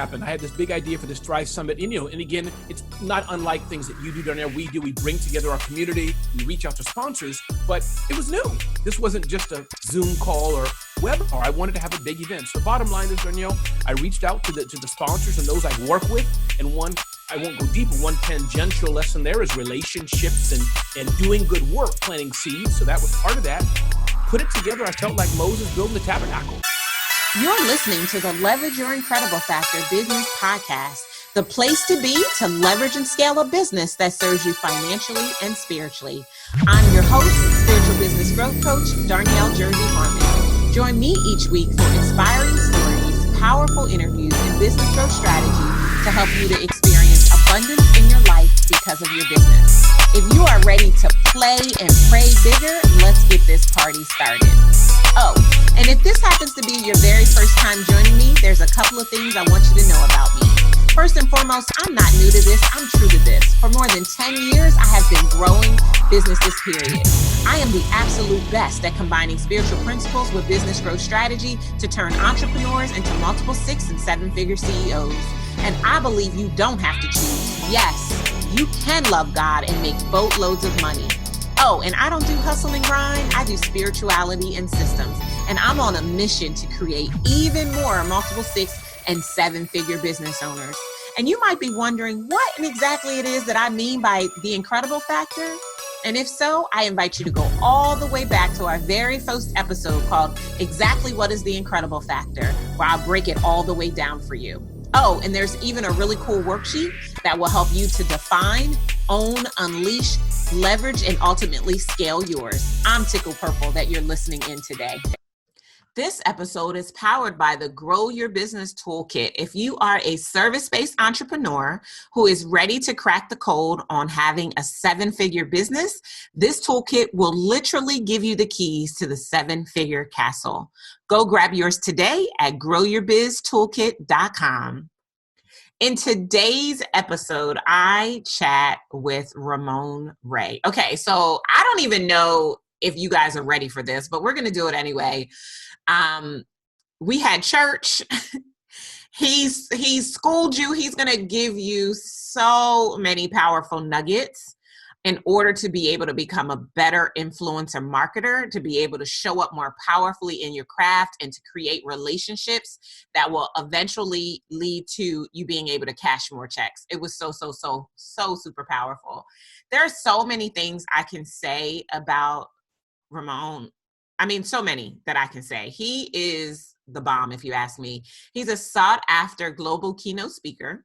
happened. I had this big idea for this Thrive Summit. And again, it's not unlike things that you do, Darnyelle. We bring together our community, we reach out to sponsors, but it was new. This wasn't just a Zoom call or webinar. I wanted to have a big event. So the bottom line is, Darnyelle, I reached out to the sponsors and those I work with, and I won't go deep, but one tangential lesson there is relationships and doing good work, planting seeds. So that was part of that. Put it together. I felt like Moses building the tabernacle. You're listening to the Leverage Your Incredible Factor Business Podcast, the place to be to leverage and scale a business that serves you financially and spiritually. I'm your host, spiritual business growth coach, Darnyelle Jervey Harmon. Join me each week for inspiring stories, powerful interviews, and business growth strategy to help you to experience abundance in your life because of your business. If you are ready to play and pray bigger, let's get this party started. Oh, and if this happens to be your very first time joining me, there's a couple of things I want you to know about me. First and foremost, I'm not new to this, I'm true to this. For more than 10 years, I have been growing businesses, period. I am the absolute best at combining spiritual principles with business growth strategy to turn entrepreneurs into multiple 6- and 7-figure CEOs. And I believe you don't have to choose. Yes, you can love God and make boatloads of money. Oh, and I don't do hustle and grind. I do spirituality and systems. And I'm on a mission to create even more multiple 6- and 7-figure business owners. And you might be wondering what exactly it is that I mean by the incredible factor. And if so, I invite you to go all the way back to our very first episode called Exactly What is the Incredible Factor, where I'll break it all the way down for you. Oh, and there's even a really cool worksheet that will help you to define, own, unleash, leverage, and ultimately scale yours. I'm tickled purple that you're listening in today. This episode is powered by the Grow Your Business Toolkit. If you are a service-based entrepreneur who is ready to crack the code on having a 7-figure business, this toolkit will literally give you the keys to the 7-figure castle. Go grab yours today at growyourbiztoolkit.com. In today's episode, I chat with Ramon Ray. Okay, so I don't even know if you guys are ready for this, but we're going to do it anyway. We had church. He's schooled you. He's going to give you so many powerful nuggets in order to be able to become a better influencer marketer, to be able to show up more powerfully in your craft and to create relationships that will eventually lead to you being able to cash more checks. It was so super powerful. There are so many things I can say about Ramon. I mean, so many that I can say. He is the bomb, if you ask me. He's a sought-after global keynote speaker,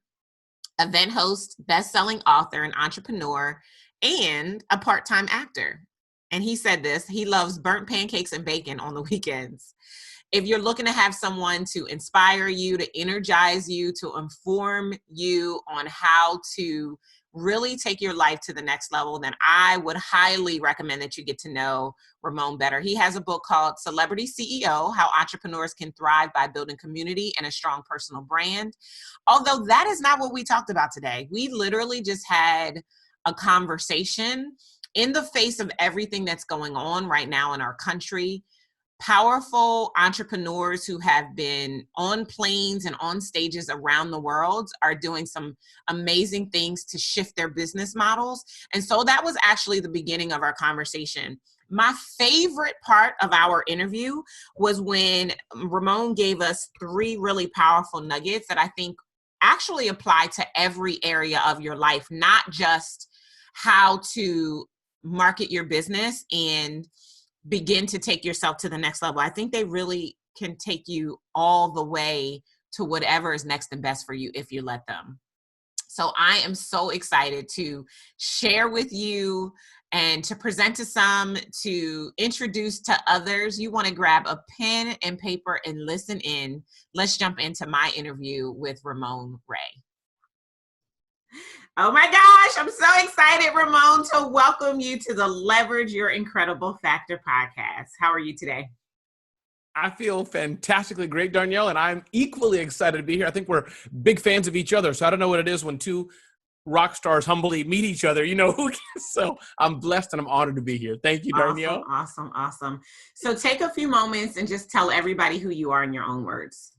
event host, best-selling author, and entrepreneur, and a part-time actor. And he said this, he loves burnt pancakes and bacon on the weekends. If you're looking to have someone to inspire you, to energize you, to inform you on how to really take your life to the next level, then I would highly recommend that you get to know Ramon better. He has a book called Celebrity CEO, How Entrepreneurs Can Thrive by Building Community and a Strong Personal Brand. Although that is not what we talked about today. We literally just had a conversation in the face of everything that's going on right now in our country. Powerful entrepreneurs who have been on planes and on stages around the world are doing some amazing things to shift their business models. And so that was actually the beginning of our conversation. My favorite part of our interview was when Ramon gave us 3 really powerful nuggets that I think actually apply to every area of your life, not just how to market your business and begin to take yourself to the next level. I think they really can take you all the way to whatever is next and best for you if you let them. So I am so excited to share with you and to present to some, to introduce to others. You want to grab a pen and paper and listen in. Let's jump into my interview with Ramon Ray. Oh my gosh, I'm so excited, Ramon, to welcome you to the Leverage Your Incredible Factor podcast. How are you today? I feel fantastically great, Darnyelle, and I'm equally excited to be here. I think we're big fans of each other, so I don't know what it is when 2 rock stars humbly meet each other, so I'm blessed and I'm honored to be here. Thank you, Darnyelle. Awesome. So take a few moments and just tell everybody who you are in your own words.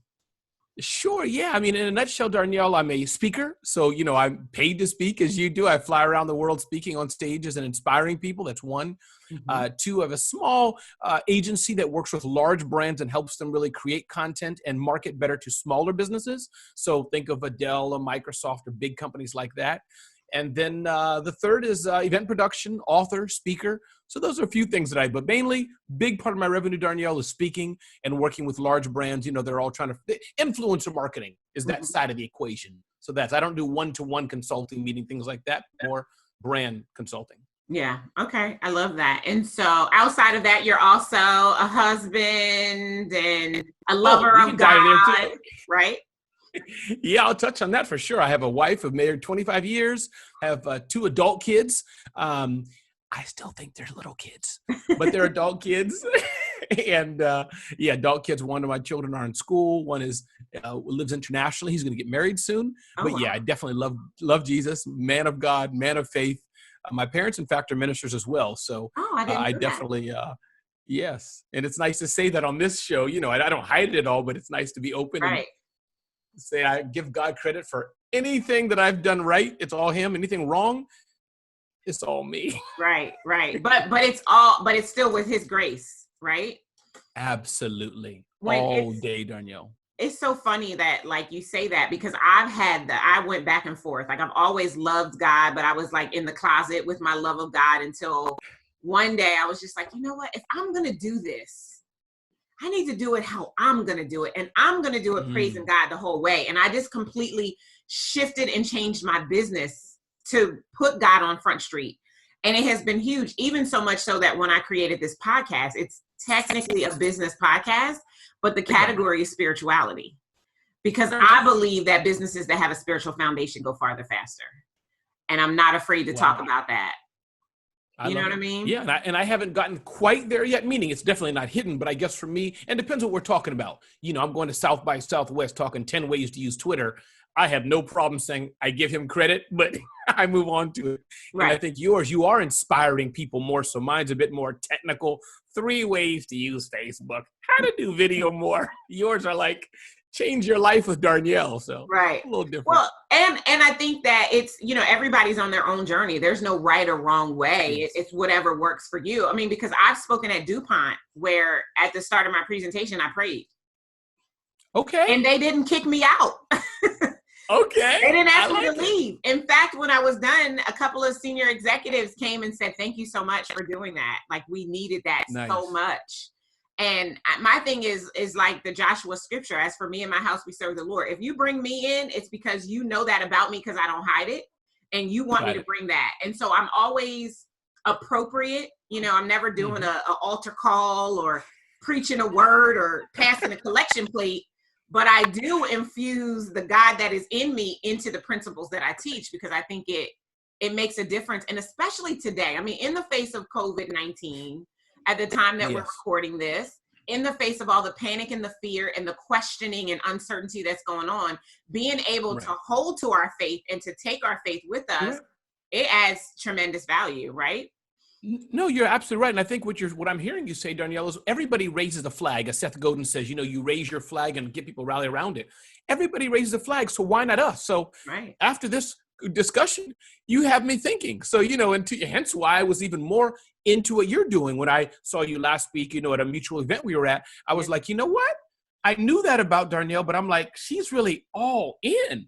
Sure. Yeah. I mean, in a nutshell, Darnyelle, I'm a speaker. So, I'm paid to speak as you do. I fly around the world speaking on stages and inspiring people. That's one. Mm-hmm. Two, I have a small agency that works with large brands and helps them really create content and market better to smaller businesses. So think of Adele or Microsoft or big companies like that. And then the third is event production, author, speaker. So those are a few things that but mainly big part of my revenue, Darnyelle, is speaking and working with large brands. They're all trying to, influencer marketing is that side of the equation. So I don't do one-to-one consulting, meeting, things like that, more brand consulting. Yeah. Okay. I love that. And so outside of that, you're also a husband and a lover of God, right? Yeah, I'll touch on that for sure. I have a wife. I've married 25 years. I have 2 adult kids. I still think they're little kids, but they're adult kids. And adult kids. One of my children are in school. One is lives internationally. He's going to get married soon. But I definitely love Jesus, man of God, man of faith. My parents, in fact, are ministers as well. So I definitely, yes. And it's nice to say that on this show. I don't hide it at all, but it's nice to be open and say I give God credit for anything that I've done right. It's all him. Anything wrong, it's all me. Right. It's still with his grace, right? Absolutely. All day, Darnyelle. It's so funny that like you say that, because I went back and forth. Like I've always loved God, but I was like in the closet with my love of God until one day I was just like, you know what? If I'm going to do this, I need to do it how I'm going to do it. And I'm going to do it praising God the whole way. And I just completely shifted and changed my business to put God on Front Street. And it has been huge, even so much so that when I created this podcast, it's technically a business podcast, but the category is spirituality, because I believe that businesses that have a spiritual foundation go farther faster. And I'm not afraid to talk about that. You know what I mean? Yeah, and I haven't gotten quite there yet, meaning it's definitely not hidden, but I guess for me, and it depends what we're talking about. I'm going to South by Southwest talking 10 ways to use Twitter. I have no problem saying I give him credit, but I move on to it. Right. And I think you are inspiring people more. So mine's a bit more technical. 3 ways to use Facebook, how to do video more. Yours are like, change your life with Darnyelle. So a little different. Well, and I think that it's, everybody's on their own journey. There's no right or wrong way. It's whatever works for you. I mean, because I've spoken at DuPont where at the start of my presentation, I prayed. Okay. And they didn't kick me out. Okay. They didn't ask me to leave. In fact, when I was done, a couple of senior executives came and said, thank you so much for doing that. Like, we needed that so much. And my thing is like the Joshua scripture, as for me and my house, we serve the Lord. If you bring me in, it's because you know that about me, because I don't hide it. And you want me to bring that. And so I'm always appropriate. I'm never doing a altar call or preaching a word or passing a collection plate. But I do infuse the God that is in me into the principles that I teach, because I think it makes a difference. And especially today, I mean, in the face of COVID-19, at the time that we're recording this, in the face of all the panic and the fear and the questioning and uncertainty that's going on, being able to hold to our faith and to take our faith with us, it adds tremendous value, right? No, you're absolutely right. And I think what I'm hearing you say, Darnyelle, is everybody raises the flag. As Seth Godin says, you raise your flag and get people rally around it. Everybody raises the flag. So why not us? So after this discussion, you have me thinking. So, hence why I was even more into what you're doing. When I saw you last week, at a mutual event we were at, I was like, you know what? I knew that about Darnyelle, but I'm like, she's really all in.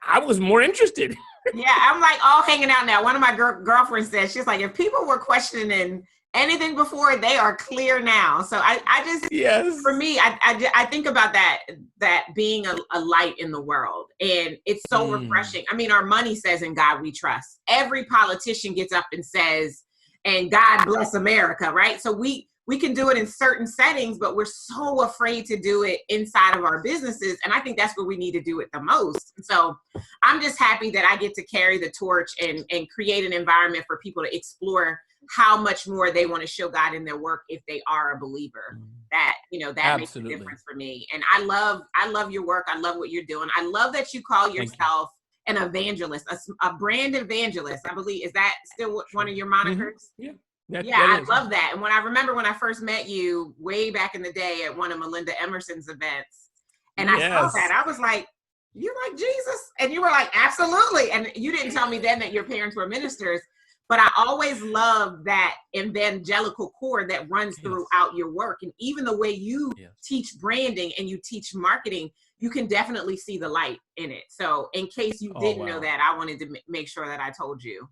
I was more interested. Yeah, I'm like all hanging out now. One of my girlfriends said, she's like, if people were questioning anything before, they are clear now. So I just, for me, I think about that being a light in the world. And it's so refreshing. I mean, our money says in God we trust. Every politician gets up and says, and God bless America, right? So we can do it in certain settings, but we're so afraid to do it inside of our businesses. And I think that's where we need to do it the most. So I'm just happy that I get to carry the torch and create an environment for people to explore how much more they want to show God in their work if they are a believer. That, that makes a difference for me. And I love your work. I love what you're doing. I love that you call yourself an evangelist, a brand evangelist. I believe, is that still one of your monikers? Yeah. I love that. And when I first met you way back in the day at one of Melinda Emerson's events, And I saw Yes. that. I was like, you like Jesus? And you were like, absolutely. And you didn't tell me then that your parents were ministers, but I always love that evangelical core that runs Yes. throughout your work. And even the way you Yes. teach branding and you teach marketing, you can definitely see the light in it. So in case you Oh, didn't know wow. that, I wanted to make sure that I told you,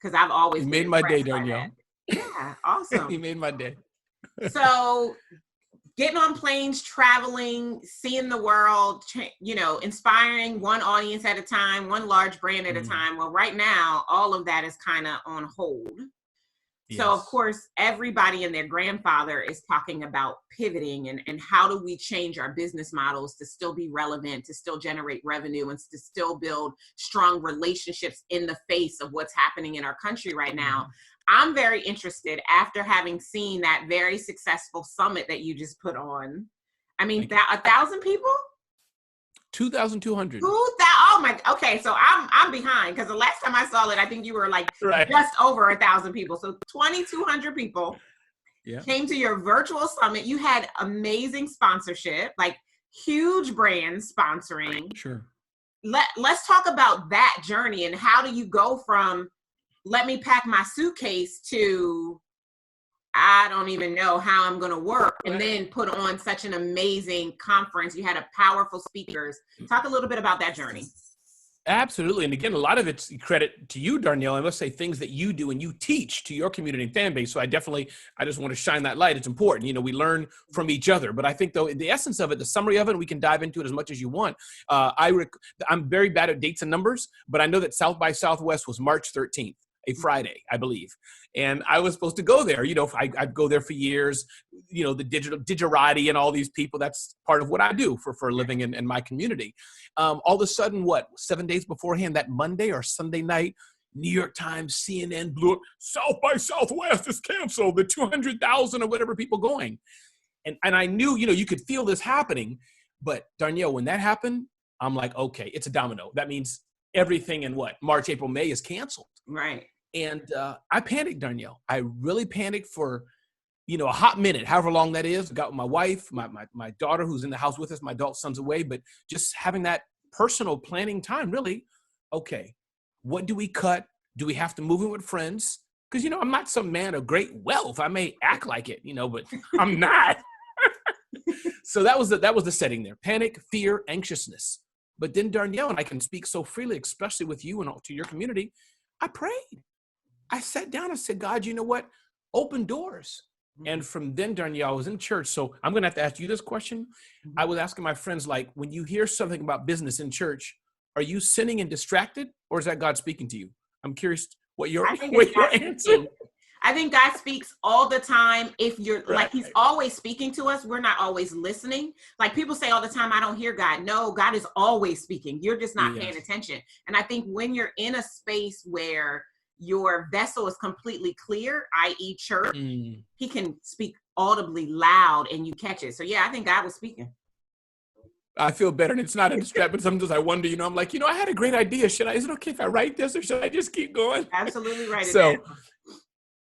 because I've always You been made my day, impressed by that. Darnyelle. Yeah, awesome. You made my day. So getting on planes, traveling, seeing the world, inspiring one audience at a time, one large brand at a time. Well, right now, all of that is kind of on hold. So, of Yes. course, everybody and their grandfather is talking about pivoting and how do we change our business models to still be relevant, to still generate revenue, and to still build strong relationships in the face of what's happening in our country right now. I'm very interested, after having seen that very successful summit that you just put on. I mean, 1,000 people? 2,200. Oh my, okay. So I'm behind, because the last time I saw it, I think you were like just over 1,000 people. So 2,200 people came to your virtual summit. You had amazing sponsorship, like huge brands sponsoring. Sure. Let's talk about that journey, and how do you go from let me pack my suitcase to I don't even know how I'm going to work, and then put on such an amazing conference. You had a powerful speakers. Talk a little bit about that journey. Absolutely. And again, a lot of it's credit to you, Darnyelle. I must say things that you do and you teach to your community and fan base. So I just want to shine that light. It's important. We learn from each other. But I think, though, the essence of it, the summary of it, and we can dive into it as much as you want. I'm very bad at dates and numbers, but I know that South by Southwest was March 13th. A Friday, I believe. And I was supposed to go there. I'd go there for years, the digerati and all these people. That's part of what I do for a living in my community. All of a sudden, 7 days beforehand, that Monday or Sunday night, New York Times, CNN blew up, South by Southwest is canceled, the 200,000 or whatever people going. And I knew, you could feel this happening. But Darnyelle, when that happened, I'm like, okay, it's a domino. That means everything in March, April, May is canceled. Right. And I panicked, Darnyelle. I really panicked for, a hot minute, however long that is. I got with my wife, my daughter who's in the house with us, my adult son's away, but just having that personal planning time, really, okay, what do we cut? Do we have to move in with friends? Because, I'm not some man of great wealth. I may act like it, but I'm not. So that was the setting there. Panic, fear, anxiousness. But then Darnyelle, and I can speak so freely, especially with you and to your community, I prayed. I sat down and said, God, you know what? Open doors. And from then, Darnyelle, I was in church. So I'm going to have to ask you this question. I was asking my friends, like, when you hear something about business in church, are you sinning and distracted, or is that God speaking to you? I'm curious what your answer. I think God speaks all the time. If you're like, he's always speaking to us. We're not always listening. Like people say all the time, I don't hear God. No, God is always speaking. You're just not paying attention. And I think when you're in a space where your vessel is completely clear, i.e. church, he can speak audibly loud and you catch it. So yeah, I think God was speaking. I feel better, and it's not a distraction, but sometimes I wonder, I'm like, I had a great idea. Is it okay if I write this, or should I just keep going? Absolutely right. So,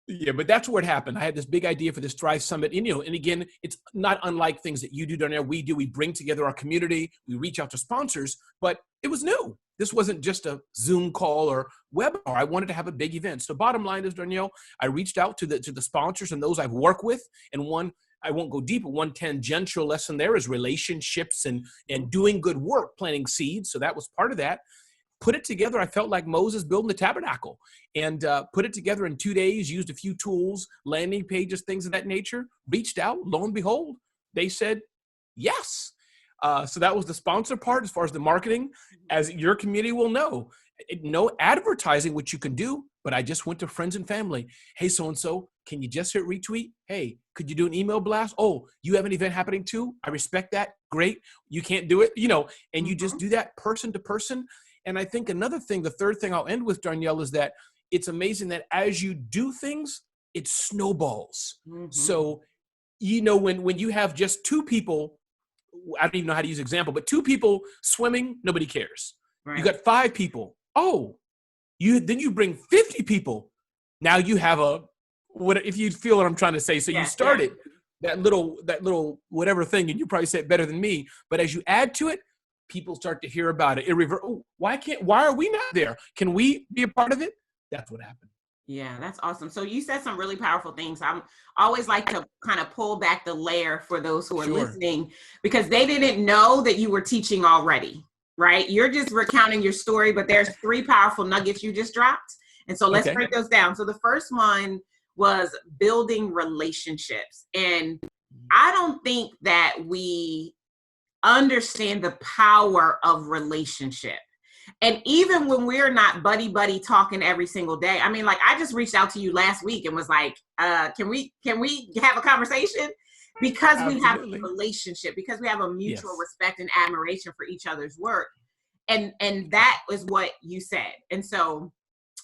yeah, but that's where it happened. I had this big idea for this Thrive Summit. And, and again, it's not unlike things that you do, Darnyelle. We bring together our community. We reach out to sponsors, but it was new. This wasn't just a Zoom call or webinar. I wanted to have a big event. So bottom line is, Darnyelle, I reached out to the sponsors and those I've worked with. And one, I won't go deep, but one tangential lesson there is relationships and doing good work, planting seeds. So that was part of that. Put it together. I felt like Moses building the tabernacle, and put it together in 2 days, used a few tools, landing pages, things of that nature, reached out. Lo and behold, they said yes. So that was the sponsor part. As far as the marketing, as your community will know, no advertising, which you can do, but I just went to friends and family. Hey, so-and-so, can you just hit retweet? Hey, could you do an email blast? Oh, you have an event happening too? I respect that. Great. You can't do it, and you just do that person to person. And I think another thing, the third thing I'll end with, Darnyelle, is that it's amazing that as you do things, it snowballs. So, when you have just two people, I don't even know how to use example, but two people swimming, nobody cares. Right. You got 5 people. Oh, then you bring 50 people. Now you have if you feel what I'm trying to say. So you started that little whatever thing, and you probably say it better than me, but as you add to it, people start to hear about it. Why are we not there? Can we be a part of it? That's what happened. Yeah, that's awesome. So you said some really powerful things. I'm always like to kind of pull back the layer for those who are listening, because they didn't know that you were teaching already, right? You're just recounting your story, but there's 3 powerful nuggets you just dropped. And so let's break those down. So the first one was building relationships. And I don't think that we understand the power of relationship. And even when we're not buddy talking every single day, I mean, like, I just reached out to you last week and was like, can we have a conversation? Because we have a relationship, because we have a mutual respect and admiration for each other's work. And that is what you said. And so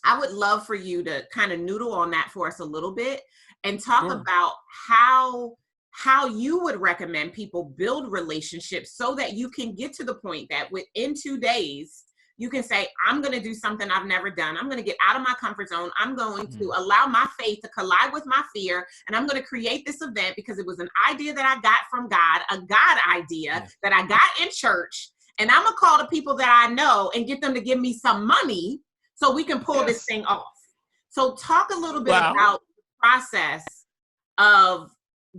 I would love for you to kind of noodle on that for us a little bit and talk about how you would recommend people build relationships so that you can get to the point that within 2 days, you can say, I'm going to do something I've never done. I'm going to get out of my comfort zone. I'm going to allow my faith to collide with my fear. And I'm going to create this event because it was an idea that I got from God, a God idea that I got in church. And I'm going to call the people that I know and get them to give me some money so we can pull this thing off. So talk a little bit about the process of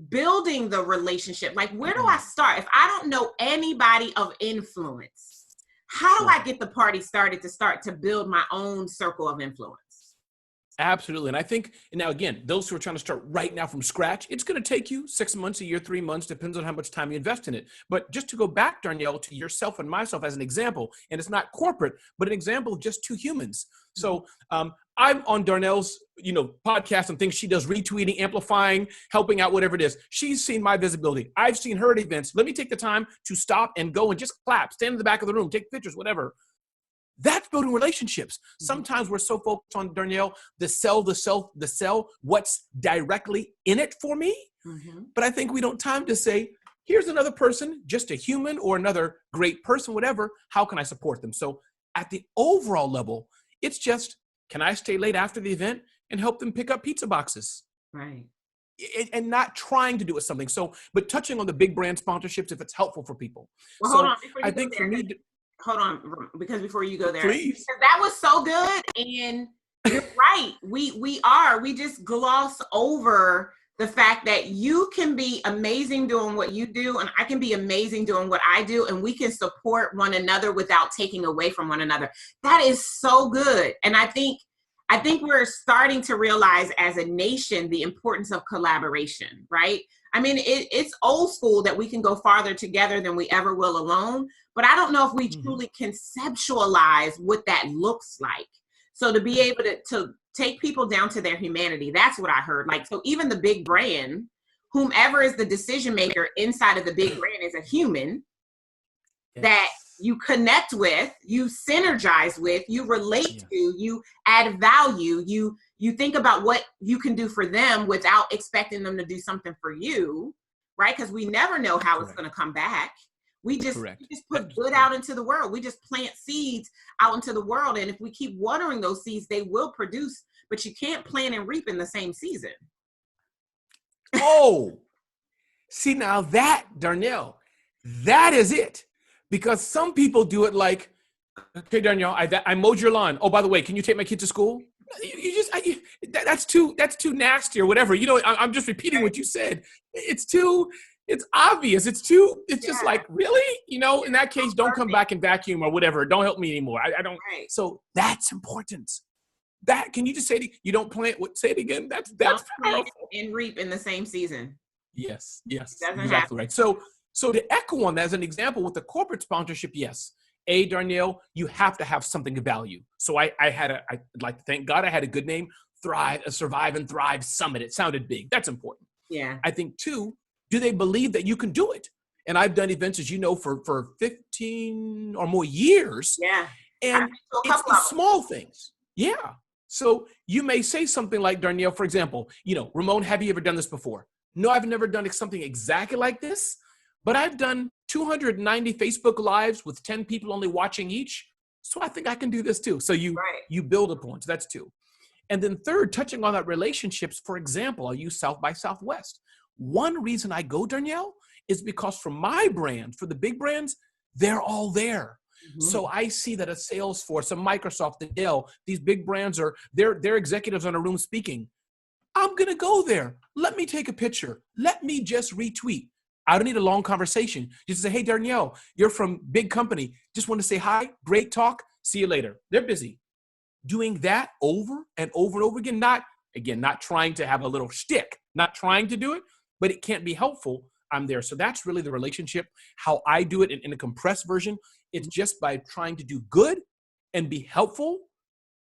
building the relationship. Like, where do I start? If I don't know anybody of influence, how do I get the party started to build my own circle of influence? Absolutely. And I think, and now again, those who are trying to start right now from scratch, it's going to take you 6 months, a year, 3 months, depends on how much time you invest in it. But just to go back, Darnyelle, to yourself and myself as an example, and it's not corporate, but an example of just 2 humans. So I'm on Darnell's, podcast and things she does, retweeting, amplifying, helping out, whatever it is. She's seen my visibility. I've seen her at events. Let me take the time to stop and go and just clap, stand in the back of the room, take pictures, whatever. That's building relationships. Sometimes we're so focused on, Darnyelle, the sell, what's directly in it for me. But I think we don't time to say, here's another person, just a human or another great person, whatever. How can I support them? So at the overall level, it's just, can I stay late after the event and help them pick up pizza boxes? Right. And not trying to do it something. So, but touching on the big brand sponsorships, if it's helpful for people. Well, so hold on. I think for me, hold on, because before you go there, please. That was so good. And you're right. We just gloss over the fact that you can be amazing doing what you do, and I can be amazing doing what I do, and we can support one another without taking away from one another. That is so good. And I think we're starting to realize as a nation the importance of collaboration, right? I mean, it's old school that we can go farther together than we ever will alone, but I don't know if we truly conceptualize what that looks like. So to be able to take people down to their humanity, that's what I heard. Like, so even the big brand, whomever is the decision maker inside of the big brand is a human that you connect with, you synergize with, you relate to, you add value, you think about what you can do for them without expecting them to do something for you, right? Because we never know how it's going to come back. We just put good out into the world. We just plant seeds out into the world. And if we keep watering those seeds, they will produce, but you can't plant and reap in the same season. Oh, see, now that, Darnyelle, that is it. Because some people do it like, okay, Darnyelle, I mowed your lawn. Oh, by the way, can you take my kid to school? That's too nasty or whatever. I'm just repeating what you said. It's obvious. It's just like, really? In that case, don't come back and vacuum or whatever. Don't help me anymore. I don't. Right. So that's important. Can you just say you don't plant? Say it again. That's powerful. And reap in the same season. Yes, exactly right. So to echo on that as an example with the corporate sponsorship, yes. Darnyelle, you have to have something of value. So I'd like to thank God I had a good name, Survive and Thrive Summit. It sounded big. That's important. Yeah. I think 2, do they believe that you can do it? And I've done events, as you know, for 15 or more years. Yeah. And it's the small things. Yeah. So you may say something like, Darnyelle, for example, Ramon, have you ever done this before? No, I've never done something exactly like this. But I've done 290 Facebook Lives with 10 people only watching each. So I think I can do this too. So you build upon. So that's 2. And then 3rd, touching on that relationships, for example, I'll use South by Southwest. One reason I go, Darnyelle, is because for my brand, for the big brands, they're all there. So I see that a Salesforce, a Microsoft, a Dell, these big brands are, their executives on a room speaking. I'm going to go there. Let me take a picture. Let me just retweet. I don't need a long conversation. Just say, hey, Darnyelle, you're from big company. Just want to say hi. Great talk. See you later. They're busy. Doing that over and over and over again, not trying to have a little shtick, not trying to do it, but it can't be helpful. I'm there. So that's really the relationship. How I do it in a compressed version, it's just by trying to do good and be helpful.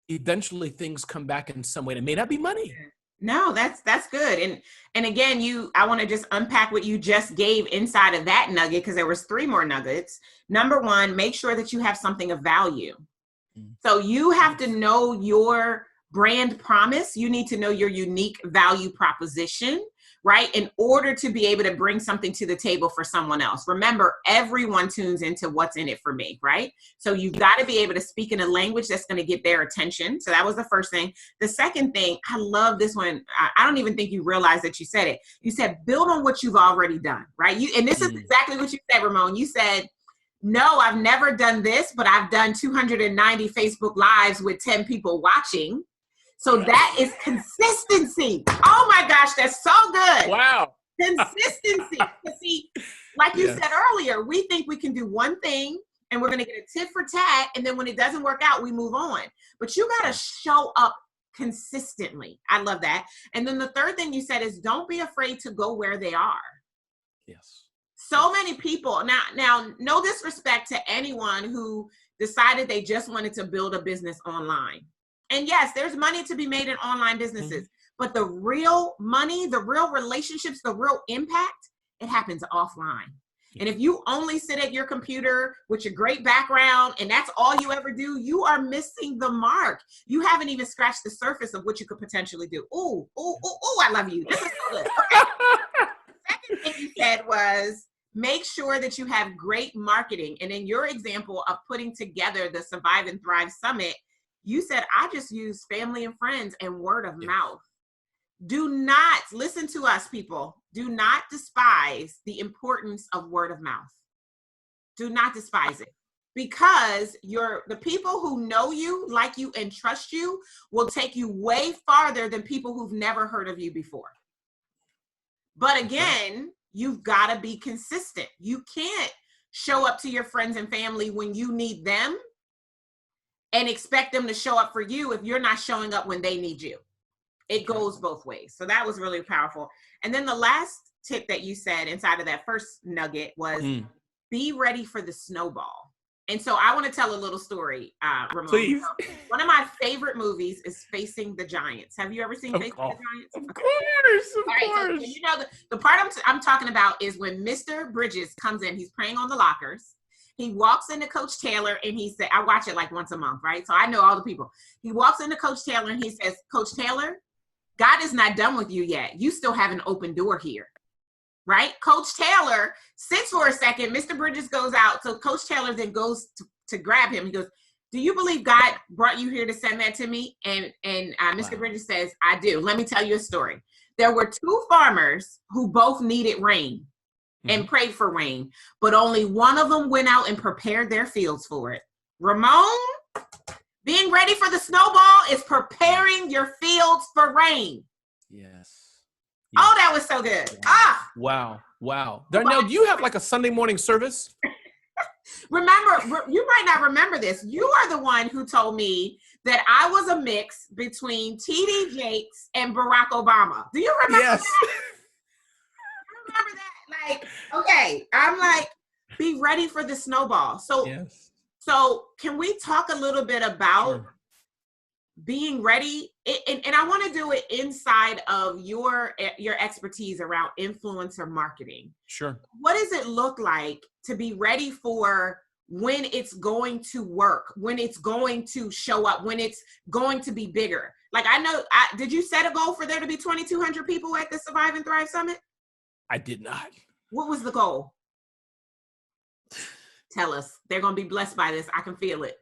Eventually things come back in some way. And it may not be money. No, that's good. And again, I want to just unpack what you just gave inside of that nugget, because there was 3 more nuggets. Number 1, make sure that you have something of value. So you have to know your brand promise. You need to know your unique value proposition, right? In order to be able to bring something to the table for someone else. Remember, everyone tunes into what's in it for me, right? So you've got to be able to speak in a language that's going to get their attention. So that was the first thing. The second thing, I love this one. I don't even think you realize that you said it. You said, build on what you've already done, right? And this is exactly what you said, Ramon. You said, no, I've never done this, but I've done 290 Facebook Lives with 10 people watching. So that is consistency. Oh my gosh, that's so good. Wow. Consistency. See, like you said earlier, we think we can do one thing and we're going to get a tit for tat. And then when it doesn't work out, we move on. But you got to show up consistently. I love that. And then the third thing you said is don't be afraid to go where they are. Yes. So many people now, no disrespect to anyone who decided they just wanted to build a business online. And yes, there's money to be made in online businesses, but the real money, the real relationships, the real impact, it happens offline. And if you only sit at your computer with your great background and that's all you ever do, you are missing the mark. You haven't even scratched the surface of what you could potentially do. Ooh, I love you. This is so good. Okay. Second thing you said was, make sure that you have great marketing. And in your example of putting together the Survive and Thrive Summit, you said, I just use family and friends and word of mouth. Do not, listen to us, people. Do not despise the importance of word of mouth. Do not despise it. Because the people who know you, like you, and trust you will take you way farther than people who've never heard of you before. But again, you've got to be consistent. You can't show up to your friends and family when you need them and expect them to show up for you if you're not showing up when they need you. It goes both ways. So that was really powerful. And then the last tip that you said inside of that first nugget was be ready for the snowball. And so I want to tell a little story, Ramon. Please. So one of my favorite movies is Facing the Giants. Have you ever seen Facing the Giants? Of course. Of course. So you know, the part I'm talking about is when Mr. Bridges comes in, he's praying on the lockers. He walks into Coach Taylor and he said, I watch it like once a month, right? So I know all the people. He walks into Coach Taylor and he says, Coach Taylor, God is not done with you yet. You still have an open door here, right? Coach Taylor sits for a second. Mr. Bridges goes out. So Coach Taylor then goes to grab him. He goes, do you believe God brought you here to send that to me? And Mr. Bridges says, I do. Let me tell you a story. There were 2 farmers who both needed rain and prayed for rain, but only one of them went out and prepared their fields for it. Ramon, being ready for the snowball is preparing your fields for rain. Yes. Oh, that was so good. Wow. Darnyelle, do you have like a Sunday morning service? Remember, you might not remember this. You are the one who told me that I was a mix between T.D. Jakes and Barack Obama. Do you remember that? I remember that. Like, okay, I'm like, be ready for the snowball. So can we talk a little bit about being ready? And I want to do it inside of your expertise around influencer marketing. Sure. What does it look like to be ready for when it's going to work, when it's going to show up, when it's going to be bigger? Like, I know, did you set a goal for there to be 2,200 people at the Survive and Thrive Summit? I did not. What was the goal? Tell us. They're going to be blessed by this. I can feel it.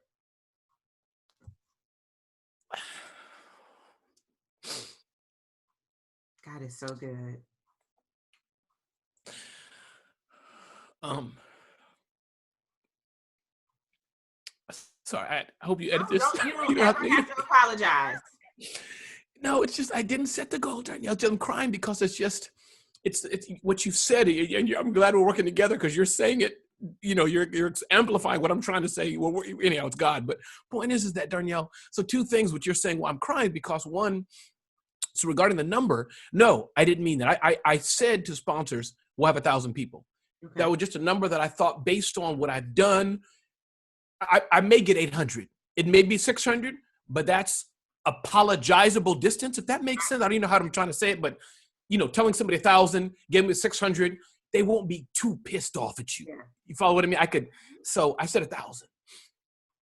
God is so good. Um, sorry, I hope you edit No, this. you don't You don't ever have to apologize. No, it's just I didn't set the goal, Darnyelle. I'm crying because it's what you've said, and I'm glad we're working together because you're saying it. You're amplifying what I'm trying to say. Well, anyhow, it's God. But point is that Darnyelle. So two things. What you're saying. Well, I'm crying because one. So regarding the number, no, I didn't mean that. I said to sponsors, we'll have 1,000 people. Okay. That was just a number that I thought based on what I've done. I may get 800. It may be 600, but that's apologizable distance, if that makes sense. I don't even know how I'm trying to say it, but telling somebody 1,000, give me 600, they won't be too pissed off at you. Yeah. You follow what I mean? So I said 1,000.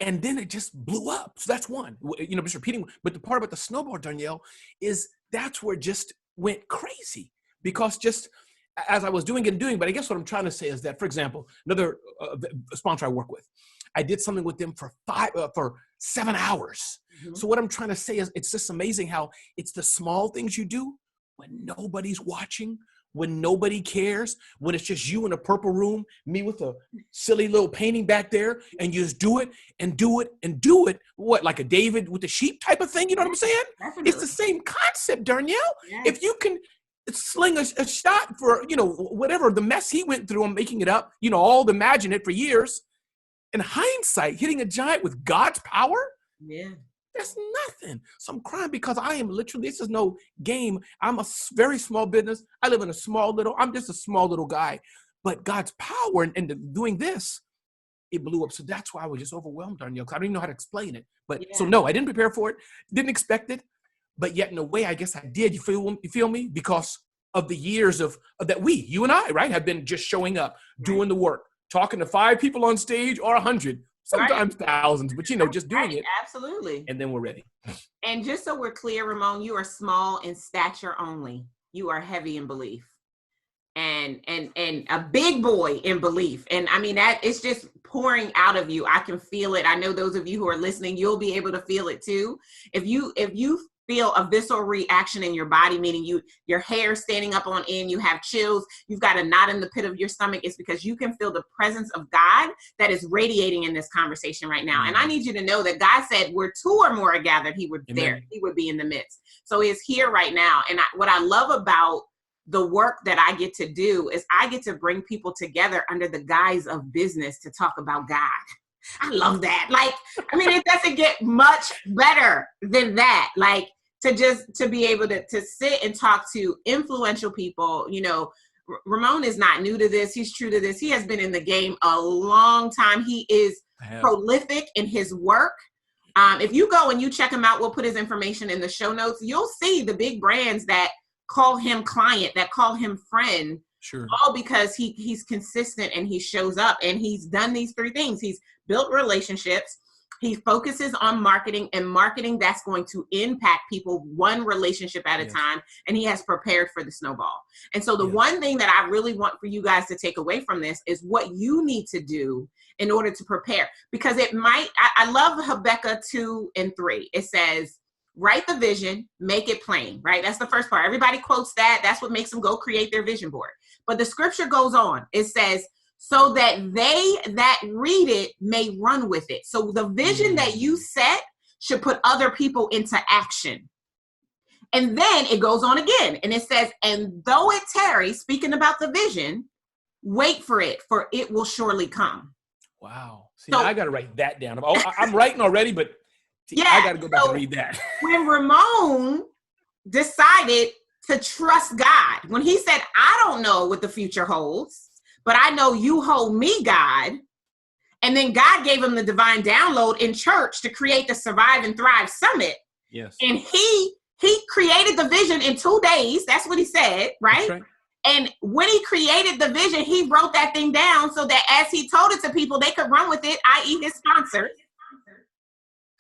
And then it just blew up. So that's one, just repeating. But the part about the snowball, Darnyelle, is that's where it just went crazy because just as I was doing and doing, but I guess what I'm trying to say is that, for example, another sponsor I work with, I did something with them for 7 hours. Mm-hmm. So what I'm trying to say is it's just amazing how it's the small things you do when nobody's watching, when nobody cares, when it's just you in a purple room, me with a silly little painting back there, and you just do it and do it and do it. What, like a David with the sheep type of thing? You know what I'm saying? Definitely. It's the same concept, Darnyelle. Yes. If you can sling a shot for, whatever the mess he went through and making it up, all imagine it for years. In hindsight, hitting a giant with God's power, that's nothing. So I'm crying because I am literally, this is no game. I'm a very small business. I live in I'm just a small little guy. But God's power and doing this, it blew up. So that's why I was just overwhelmed, Darnyelle, because I don't even know how to explain it. But so no, I didn't prepare for it, didn't expect it. But yet in a way, I guess I did. You feel me? Because of the years of that you and I, right, have been just showing up, doing the work. Talking to 5 people on stage or 100, sometimes thousands, but just doing it. Absolutely. And then we're ready. And just so we're clear, Ramon, you are small in stature only. You are heavy in belief and a big boy in belief. And I mean, that it's just pouring out of you. I can feel it. I know those of you who are listening, you'll be able to feel it too. If you feel a visceral reaction in your body, meaning your hair standing up on end, you have chills, you've got a knot in the pit of your stomach, it's because you can feel the presence of God that is radiating in this conversation right now. And I need you to know that God said where 2 or more are gathered, he would there, he would be in the midst. So he is here right now. And what I love about the work that I get to do is I get to bring people together under the guise of business to talk about God. I love that. Like, I mean, it doesn't get much better than that. Like, to be able to sit and talk to influential people. Ramon is not new to this. He's true to this. He has been in the game a long time. He is prolific in his work. If you go and you check him out, we'll put his information in the show notes. You'll see the big brands that call him client, that call him friend. Sure. All because he's consistent and he shows up and he's done these 3 things. He's built relationships. He focuses on marketing that's going to impact people one relationship at a time. And he has prepared for the snowball. And so the one thing that I really want for you guys to take away from this is what you need to do in order to prepare. Because I love Habakkuk 2 and 3. It says, write the vision, make it plain, right? That's the first part. Everybody quotes that. That's what makes them go create their vision board. But the scripture goes on. It says, so that they that read it may run with it. So the vision that you set should put other people into action. And then it goes on again. And it says, and though it tarries, speaking about the vision, wait for it will surely come. Wow. See, I got to write that down. I'm writing already, but I got to go back and read that. When Ramon decided to trust God, when he said, I don't know what the future holds, but I know you hold me, God. And then God gave him the divine download in church to create the Survive and Thrive Summit. Yes. And he created the vision in 2 days. That's what he said, right? And when he created the vision, he wrote that thing down so that as he told it to people, they could run with it, i.e. his sponsors.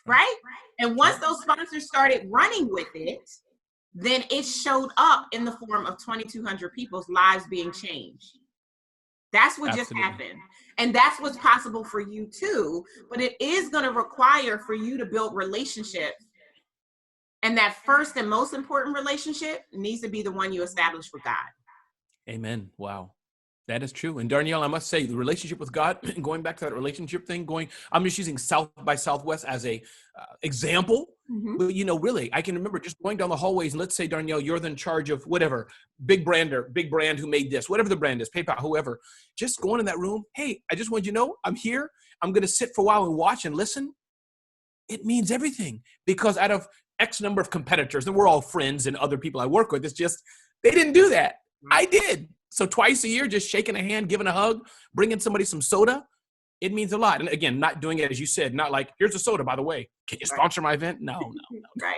Right? And once those sponsors started running with it, then it showed up in the form of 2,200 people's lives being changed. That's what just happened. And that's what's possible for you too. But it is going to require for you to build relationships. And that first and most important relationship needs to be the one you establish with God. Amen. Wow. That is true. And Darnyelle, I must say, the relationship with God, going back to that relationship thing, I'm just using South by Southwest as a example. Mm-hmm. But, really, I can remember just going down the hallways and let's say, Darnyelle, you're in charge of whatever, big brand who made this, whatever the brand is, PayPal, whoever, just going in that room. Hey, I just want you to know I'm here. I'm going to sit for a while and watch and listen. It means everything because out of X number of competitors, and we're all friends and other people I work with, it's just, they didn't do that. I did. So twice a year, just shaking a hand, giving a hug, bringing somebody some soda, it means a lot. And again, not doing it, as you said, not like, here's a soda, by the way. Can you sponsor my event? No. Right.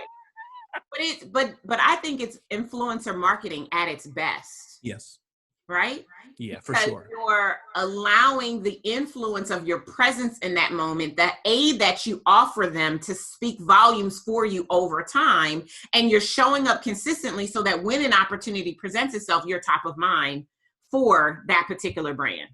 But I think it's influencer marketing at its best. Yes. Right? Yeah, for because sure. You're allowing the influence of your presence in that moment, the aid that you offer them to speak volumes for you over time. And you're showing up consistently so that when an opportunity presents itself, you're top of mind for that particular brand.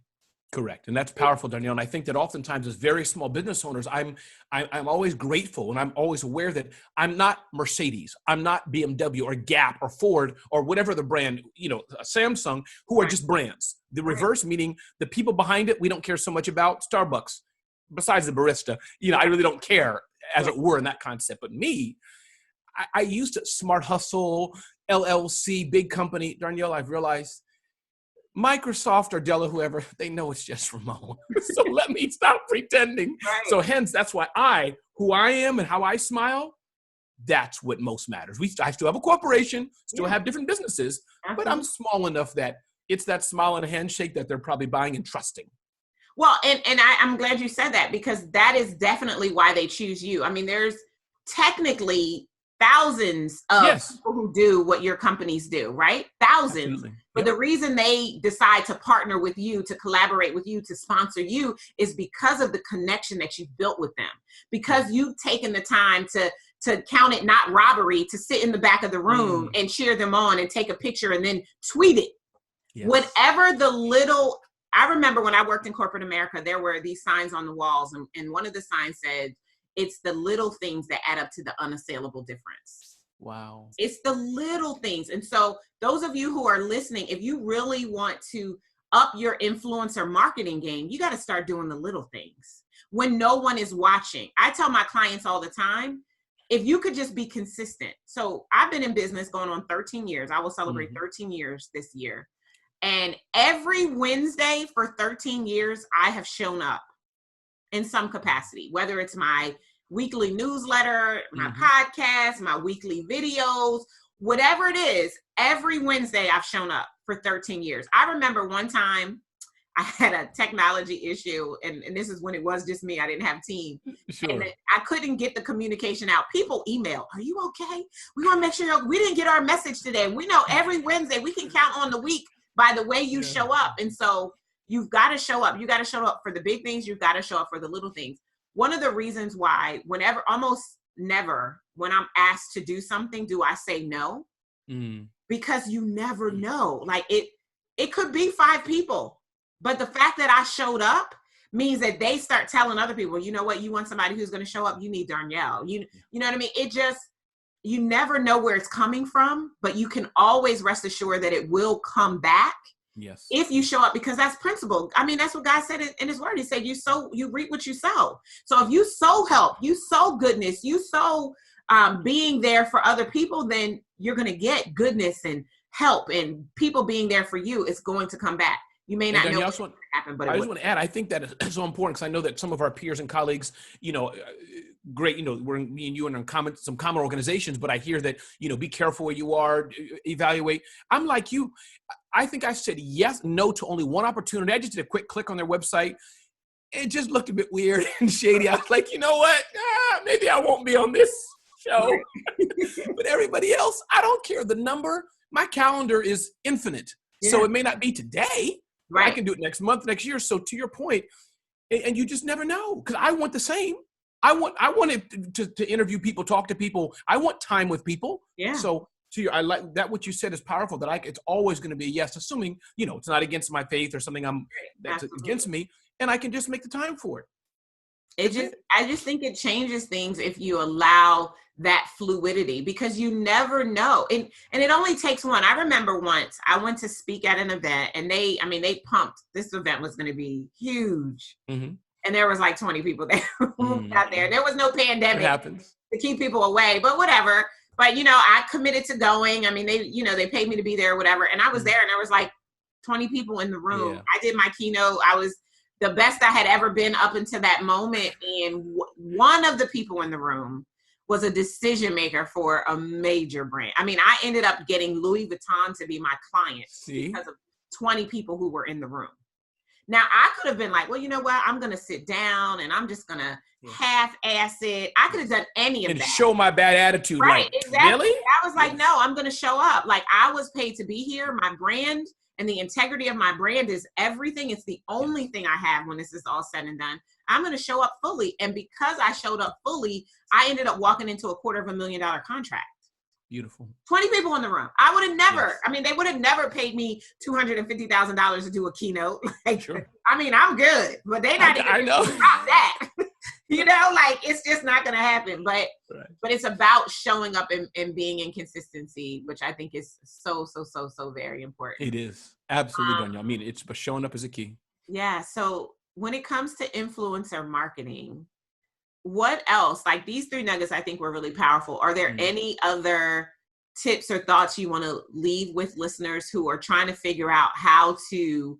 Correct. And that's powerful, Darnyelle. And I think that oftentimes as very small business owners, I'm always grateful and I'm always aware that I'm not Mercedes, I'm not BMW or Gap or Ford or whatever the brand, Samsung, who are just brands. The reverse, meaning the people behind it, we don't care so much about. Starbucks, besides the barista, I really don't care, as it were, in that concept. But me, I used to Smart Hustle, LLC, big company. Darnyelle, I've realized Microsoft or Dell or whoever, they know it's just Ramon. So let me stop pretending. Right. So hence, that's why who I am and how I smile, that's what most matters. I still have a corporation, still have different businesses, but I'm small enough that it's that smile and a handshake that they're probably buying and trusting. Well, and I'm glad you said that because that is definitely why they choose you. I mean, there's technically thousands of people who do what your companies do, right? Thousands. Absolutely. But the reason they decide to partner with you, to collaborate with you, to sponsor you is because of the connection that you've built with them. Because you've taken the time to count it not robbery, to sit in the back of the room and cheer them on and take a picture and then tweet it. Yes. Whatever the little, I remember when I worked in corporate America, there were these signs on the walls and one of the signs said, it's the little things that add up to the unassailable difference. Wow. It's the little things. And so those of you who are listening, if you really want to up your influencer marketing game, you got to start doing the little things when no one is watching. I tell my clients all the time, if you could just be consistent. So I've been in business going on 13 years. I will celebrate 13 years this year. And every Wednesday for 13 years, I have shown up in some capacity, whether it's my weekly newsletter, my podcast, my weekly videos, whatever it is, every Wednesday I've shown up for 13 years. I remember one time I had a technology issue and this is when it was just me. I didn't have a team. Sure. And I couldn't get the communication out. People email, are you okay? We want to make sure we didn't get our message today. We know every Wednesday we can count on the week by the way you show up. And so you've got to show up. You got to show up for the big things. You've got to show up for the little things. One of the reasons why almost never, when I'm asked to do something, do I say no? Because you never know. Like it could be 5 people, but the fact that I showed up means that they start telling other people, you know what, you want somebody who's going to show up, you need Darnyelle. You know what I mean? You never know where it's coming from, but you can always rest assured that it will come back. Yes. If you show up, because that's principle. I mean, that's what God said in his word. He said, you reap what you sow. So if you sow help, you sow goodness, you sow being there for other people, then you're going to get goodness and help and people being there for you. It's going to come back. You may not know what's going to happen, but I just want to add, I think that is so important because I know that some of our peers and colleagues, great, me and you are in some common organizations, but I hear that, be careful where you are, evaluate. I'm like you. I think I said no to only one opportunity. I just did a quick click on their website. It just looked a bit weird and shady. I was like, you know what? Maybe I won't be on this show. But everybody else, I don't care. The number, my calendar is infinite. Yeah. So it may not be today. Right. I can do it next month, next year. So to your point, and you just never know, because I want the same. I wanted to interview people, talk to people. I want time with people. Yeah. So I like that. What you said is powerful. That it's always going to be a yes, assuming it's not against my faith or something that's against me, and I can just make the time for it. I just think it changes things if you allow that fluidity, because you never know. And it only takes one. I remember once I went to speak at an event, and they pumped, this event was going to be huge. Mm-hmm. And there was like 20 people there out there. There was no pandemic to keep people away, but whatever. But, I committed to going. I mean, they paid me to be there or whatever. And I was there, and there was like 20 people in the room. Yeah. I did my keynote. I was the best I had ever been up until that moment. And one of the people in the room was a decision maker for a major brand. I mean, I ended up getting Louis Vuitton to be my client because of 20 people who were in the room. Now, I could have been like, well, you know what? I'm going to sit down and I'm just going to half-ass it. I could have done any of that. And show my bad attitude. Right, like, exactly. Really? I was like, no, I'm going to show up. Like, I was paid to be here. My brand and the integrity of my brand is everything. It's the only thing I have when this is all said and done. I'm going to show up fully. And because I showed up fully, I ended up walking into a $250,000 contract. Beautiful. 20 people in the room. I would have never, they would have never paid me $250,000 to do a keynote. Like, sure. I mean, I'm good, but they not even about that. It's just not going to happen. But it's about showing up and being in consistency, which I think is so very important. It is. Absolutely, Darnyelle. I mean, it's but showing up is a key. Yeah. So when it comes to influencer marketing, what else? Like, these 3 nuggets I think were really powerful. Are there any other tips or thoughts you want to leave with listeners who are trying to figure out how to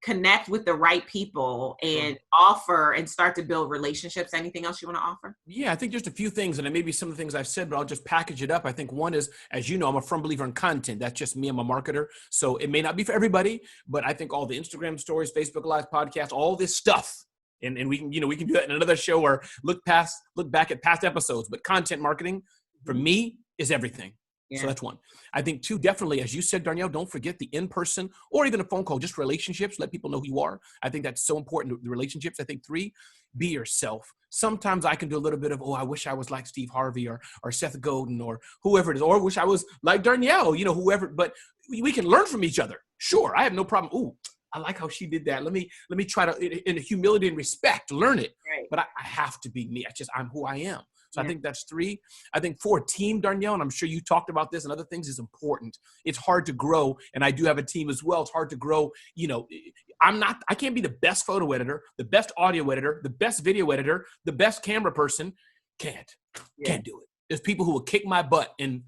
connect with the right people and offer and start to build relationships? Anything else you want to offer? Yeah, I think just a few things, and it may be some of the things I've said, but I'll just package it up. I think one is, as you know, I'm a firm believer in content. That's just me. I'm a marketer. So it may not be for everybody, but I think all the Instagram stories, Facebook Live, podcasts, all this stuff, and we can do that in another show or look back at past episodes, but content marketing for me is everything. Yeah. So that's one. I think 2, definitely, as you said, Darnyelle, don't forget the in-person or even a phone call, just relationships. Let people know who you are. I think that's so important, the relationships. I think 3, be yourself. Sometimes I can do a little bit of, I wish I was like Steve Harvey or Seth Godin or whoever it is, or I wish I was like Darnyelle, whoever, but we can learn from each other. Sure. I have no problem. I like how she did that. Let me try to, in humility and respect, learn it. Right. But I have to be me. I'm who I am. So I think that's 3. I think 4, team, Darnyelle, and I'm sure you talked about this and other things, is important. It's hard to grow, and I do have a team as well. It's hard to grow. I can't be the best photo editor, the best audio editor, the best video editor, the best camera person. Can't do it. There's people who will kick my butt in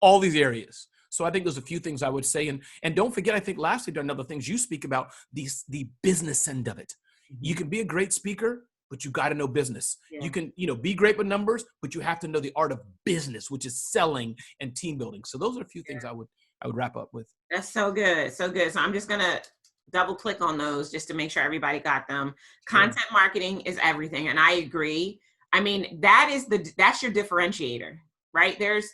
all these areas. So I think there's a few things I would say. And don't forget, I think lastly, Darnyelle, the things you speak about, the business end of it. Mm-hmm. You can be a great speaker, but you got to know business. Yeah. You can, be great with numbers, but you have to know the art of business, which is selling and team building. So those are a few things I would wrap up with. That's so good. So good. So I'm just going to double click on those just to make sure everybody got them. Content marketing is everything. And I agree. I mean, that's your differentiator, right? There's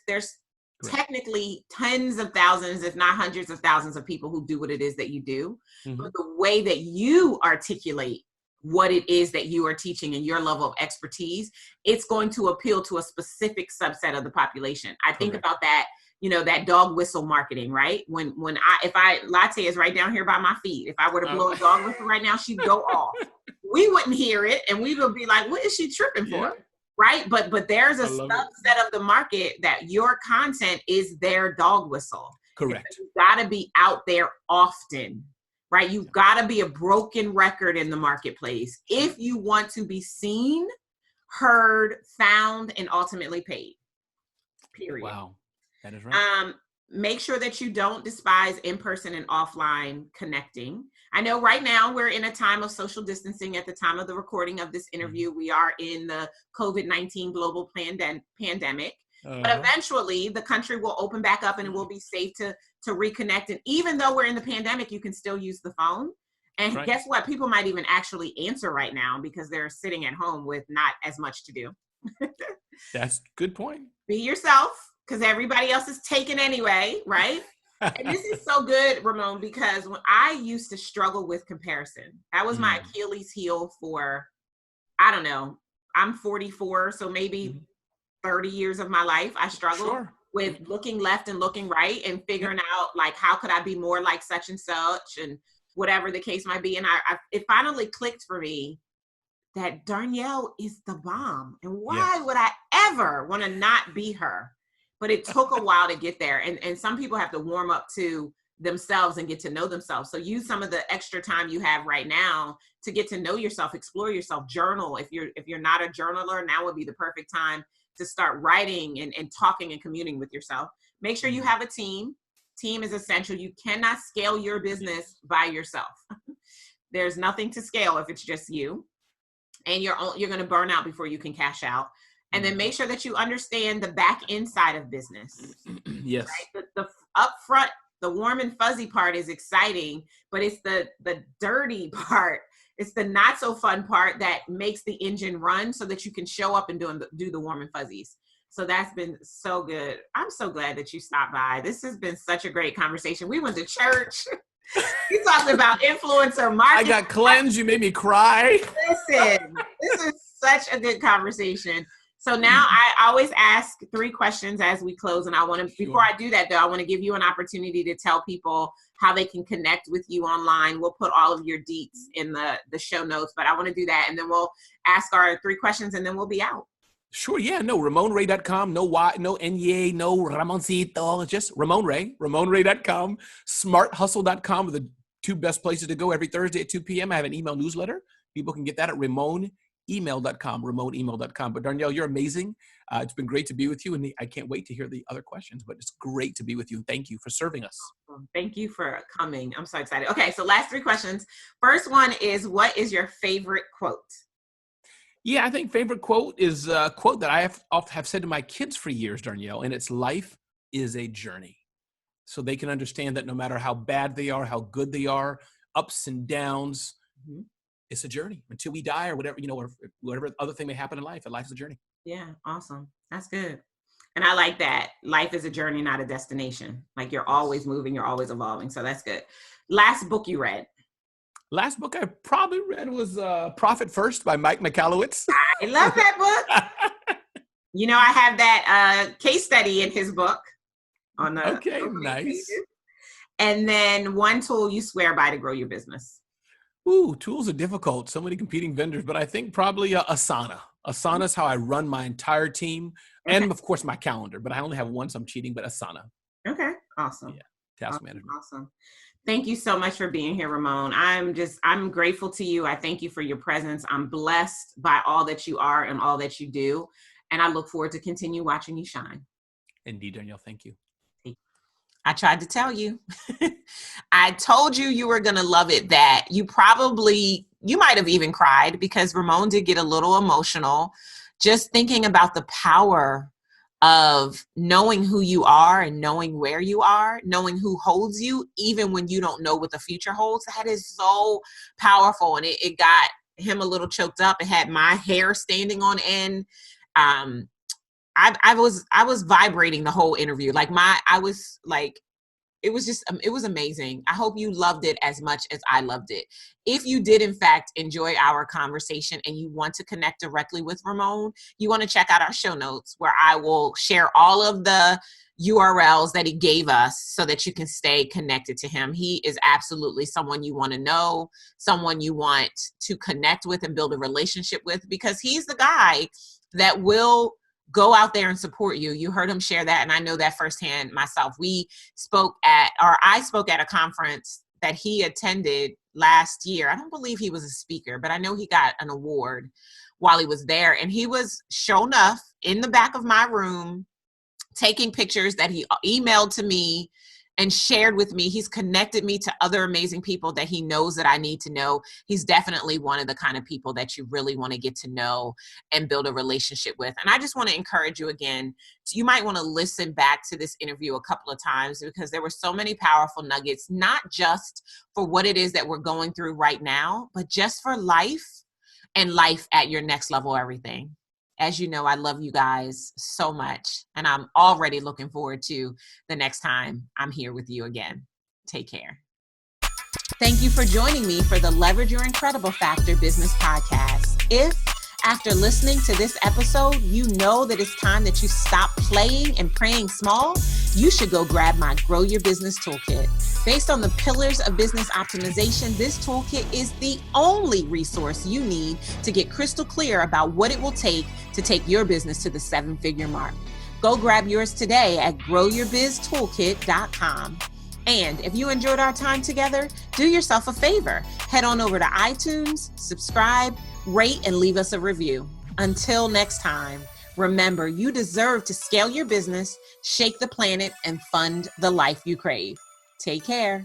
technically tens of thousands, if not hundreds of thousands of people who do what it is that you do. Mm-hmm. But the way that you articulate what it is that you are teaching and your level of expertise, it's going to appeal to a specific subset of the population. I think about that, that dog whistle marketing, right? If Latte is right down here by my feet, if I were to blow a dog whistle right now, she'd go off. We wouldn't hear it, and we would be like, what is she tripping for? Right? But there's a subset of the market that your content is their dog whistle. Correct. So you've got to be out there often, right? You've got to be a broken record in the marketplace if you want to be seen, heard, found, and ultimately paid. Period. Wow. That is right. Make sure that you don't despise in-person and offline connecting. I know right now we're in a time of social distancing. At the time of the recording of this interview, we are in the COVID-19 global pandemic. But eventually the country will open back up and it will be safe to reconnect. And even though we're in the pandemic, you can still use the phone. And guess what? People might even actually answer right now because they're sitting at home with not as much to do. That's a good point. Be yourself, because everybody else is taken anyway, right? And this is so good, Ramon, because when I used to struggle with comparison, that was my Achilles heel for, I don't know, I'm 44, so maybe 30 years of my life. I struggled with looking left and looking right and figuring out, like, how could I be more like such and such and whatever the case might be. And it finally clicked for me that Darnyelle is the bomb. And why would I ever want to not be her? But it took a while to get there. And some people have to warm up to themselves and get to know themselves. So use some of the extra time you have right now to get to know yourself, explore yourself, journal. If you're not a journaler, now would be the perfect time to start writing and talking and communing with yourself. Make sure you have a team. Team is essential. You cannot scale your business by yourself. There's nothing to scale if it's just you. And you're going to burn out before you can cash out. And then make sure that you understand the back end side of business. Yes. Right? The upfront, the warm and fuzzy part is exciting, but it's the dirty part. It's the not so fun part that makes the engine run so that you can show up and do the warm and fuzzies. So that's been so good. I'm so glad that you stopped by. This has been such a great conversation. We went to church. You talked about influencer marketing. I got cleansed. You made me cry. Listen, this is such a good conversation. So now I always ask 3 questions as we close. And before I do that though, I want to give you an opportunity to tell people how they can connect with you online. We'll put all of your deets in the show notes, but I want to do that. And then we'll ask our 3 questions and then we'll be out. Sure, yeah, no, RamonRay.com, no Y, no N-Y, no Ramoncito, just Ramon Ray, RamonRay.com, SmartHustle.com are the 2 best places to go every Thursday at 2 p.m. I have an email newsletter. People can get that at RamonEmail.com, RamonEmail.com. But Darnyelle, you're amazing. It's been great to be with you, and I can't wait to hear the other questions, but it's great to be with you, and thank you for serving us. Thank you for coming. I'm so excited. Okay, so last 3 questions. First one is, what is your favorite quote? Yeah, I think favorite quote is a quote that I have said to my kids for years, Darnyelle, and it's life is a journey. So they can understand that no matter how bad they are, how good they are, ups and downs, it's a journey until we die or whatever, or whatever other thing may happen in life. Life is a journey. Yeah, awesome. That's good. And I like that. Life is a journey, not a destination. Like you're always moving, you're always evolving. So that's good. Last book you read? Last book I probably read was Profit First by Mike Michalowicz. I love that book. I have that case study in his book. On the okay, nice. Pages. And then one tool you swear by to grow your business. Ooh, tools are difficult. So many competing vendors, but I think probably Asana. Asana is how I run my entire team. Okay. And of course my calendar, but I only have one, so I'm cheating, but Asana. Okay, awesome. Yeah, task management. Awesome. Thank you so much for being here, Ramon. I'm grateful to you. I thank you for your presence. I'm blessed by all that you are and all that you do. And I look forward to continue watching you shine. Indeed, Darnyelle, thank you. I tried to tell you. I told you were going to love it, that you might have even cried because Ramon did get a little emotional just thinking about the power of knowing who you are and knowing where you are, knowing who holds you, even when you don't know what the future holds. That is so powerful. And it got him a little choked up. It had my hair standing on end. I was vibrating the whole interview. It was amazing. I hope you loved it as much as I loved it. If you did, in fact, enjoy our conversation and you want to connect directly with Ramon, you want to check out our show notes where I will share all of the URLs that he gave us so that you can stay connected to him. He is absolutely someone you want to know, someone you want to connect with and build a relationship with, because he's the guy that will go out there and support you. You heard him share that, and I know that firsthand myself. I spoke at a conference that he attended last year. I don't believe he was a speaker, but I know he got an award while he was there. And he was, sure enough, in the back of my room, taking pictures that he emailed to me and shared with me. He's connected me to other amazing people that he knows that I need to know. He's definitely one of the kind of people that you really want to get to know and build a relationship with. And I just want to encourage you again, you might want to listen back to this interview a couple of times because there were so many powerful nuggets, not just for what it is that we're going through right now, but just for life and life at your next level, everything. As you know, I love you guys so much, and I'm already looking forward to the next time I'm here with you again. Take care. Thank you for joining me for the Leverage Your Incredible Factor Business Podcast. If after listening to this episode, you know that it's time that you stop playing and praying small, you should go grab my Grow Your Business Toolkit. Based on the pillars of business optimization, this toolkit is the only resource you need to get crystal clear about what it will take to take your business to the 7-figure mark. Go grab yours today at growyourbiztoolkit.com. And if you enjoyed our time together, do yourself a favor. Head on over to iTunes, subscribe, rate, and leave us a review. Until next time, remember, you deserve to scale your business, shake the planet, and fund the life you crave. Take care.